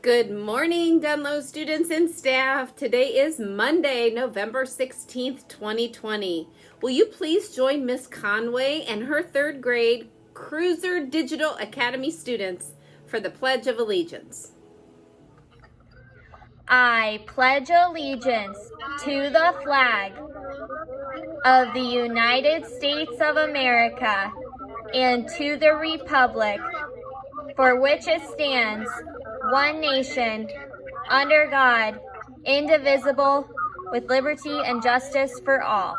Good morning, Dunlo students and staff. Today is Monday, November 16th, 2020. Will you please join Miss Conway and her third grade Cruiser Digital Academy students for the Pledge of Allegiance? I pledge allegiance to the flag of the United States of America and to the republic for which it stands, one nation, under God, indivisible, with liberty and justice for all.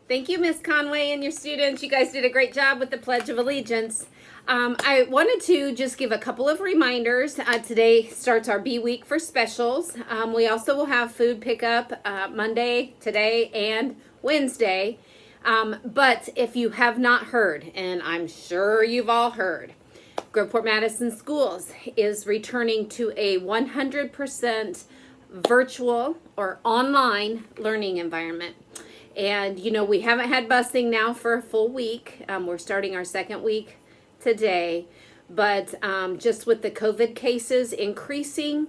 Thank you, Miss Conway and your students. You guys did a great job with the Pledge of Allegiance. I wanted to just give a couple of reminders. Today starts our B week for specials. We also will have food pickup Monday, today, and Wednesday. But if you have not heard, and I'm sure you've all heard, Groveport Madison Schools is returning to a 100% virtual or online learning environment. And, you know, we haven't had busing now for a full week. We're starting our second week today. But just with the COVID cases increasing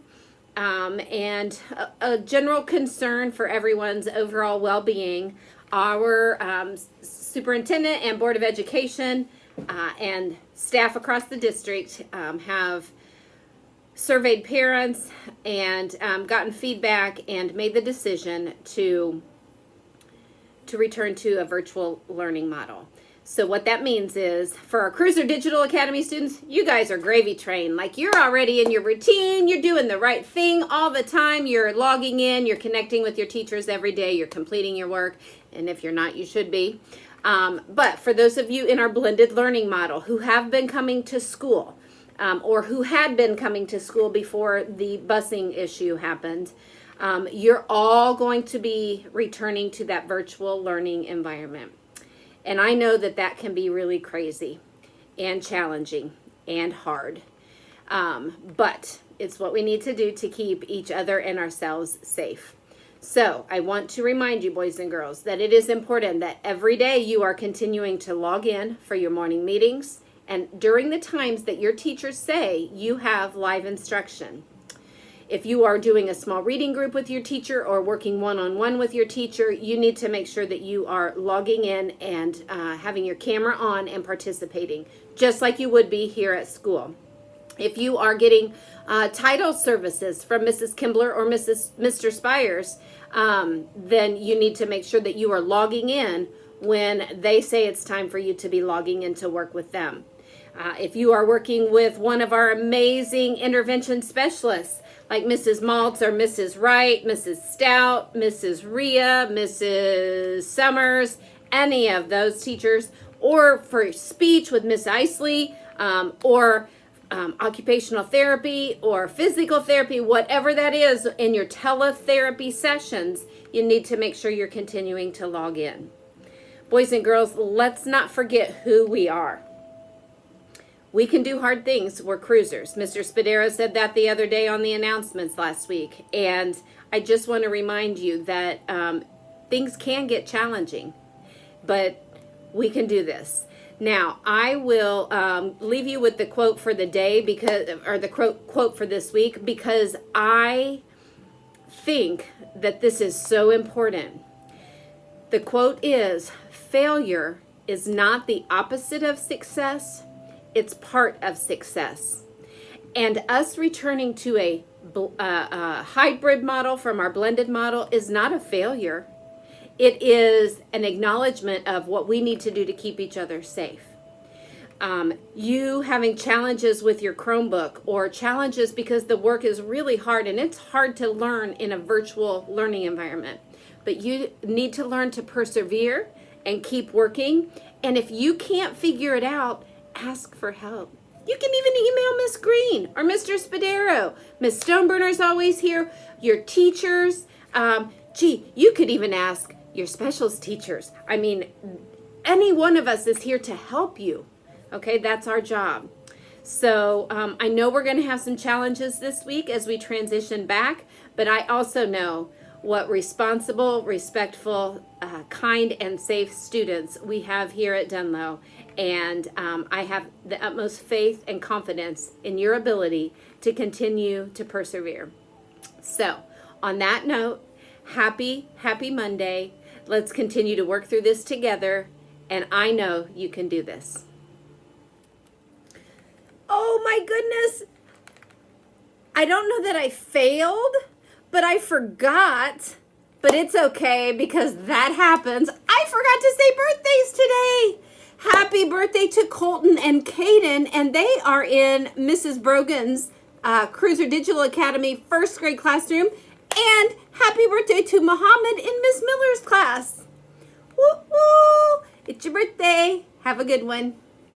and a general concern for everyone's overall well-being, our superintendent and Board of Education and staff across the district have surveyed parents and gotten feedback and made the decision to return to a virtual learning model. So what that means is for our Cruiser Digital Academy students, you guys are gravy trained. Like, you're already in your routine, you're doing the right thing all the time, you're logging in, you're connecting with your teachers every day, you're completing your work, and if you're not, you should be. But for those of you in our blended learning model who have been coming to school, or who had been coming to school before the busing issue happened, you're all going to be returning to that virtual learning environment. And I know that that can be really crazy and challenging and hard. But it's what we need to do to keep each other and ourselves safe. So I want to remind you, boys and girls, that it is important that every day you are continuing to log in for your morning meetings, and during the times that your teachers say you have live instruction. If you are doing a small reading group with your teacher or working one-on-one with your teacher, you need to make sure that you are logging in and having your camera on and participating, just like you would be here at school. If you are getting title services from Mrs. Kimbler or Mr. Spires, then you need to make sure that you are logging in when they say it's time for you to be logging in to work with them. If you are working with one of our amazing intervention specialists, like Mrs. Maltz or Mrs. Wright, Mrs. Stout, Mrs. Rhea, Mrs. Summers, any of those teachers, or for speech with Miss Isley, or occupational therapy or physical therapy, whatever that is, in your teletherapy sessions, you need to make sure you're continuing to log in. Boys and girls, let's not forget who we are. We can do hard things. We're cruisers. Mr. Spadero said that the other day on the announcements last week. And I just want to remind you that things can get challenging, but we can do this. Now, I will leave you with the quote for the day, or the quote for this week, because I think that this is so important. The quote is, "Failure is not the opposite of success. It's part of success." And us returning to a hybrid model from our blended model is not a failure. It is an acknowledgement of what we need to do to keep each other safe. You having challenges with your Chromebook, or challenges because the work is really hard and it's hard to learn in a virtual learning environment. But you need to learn to persevere and keep working. And if you can't figure it out, ask for help. You can even email Miss Green or Mr. Spadero. Miss Stoneburner's always here. Your teachers. You could even ask your specials teachers. I mean, any one of us is here to help you. Okay, that's our job. So I know we're going to have some challenges this week as we transition back, but I also know what responsible, respectful, kind, and safe students we have here at Dunlow. And I have the utmost faith and confidence in your ability to continue to persevere. So, on that note, happy Monday. Let's continue to work through this together, and I know you can do this. Oh my goodness. I don't know that I failed, but I forgot. But it's okay because that happens. I forgot to say birthdays today. Happy birthday to Colton and Caden, and they are in Mrs. Brogan's Cruiser Digital Academy first grade classroom. And happy birthday to Muhammad in Miss Miller's class. Woo woo! It's your birthday. Have a good one.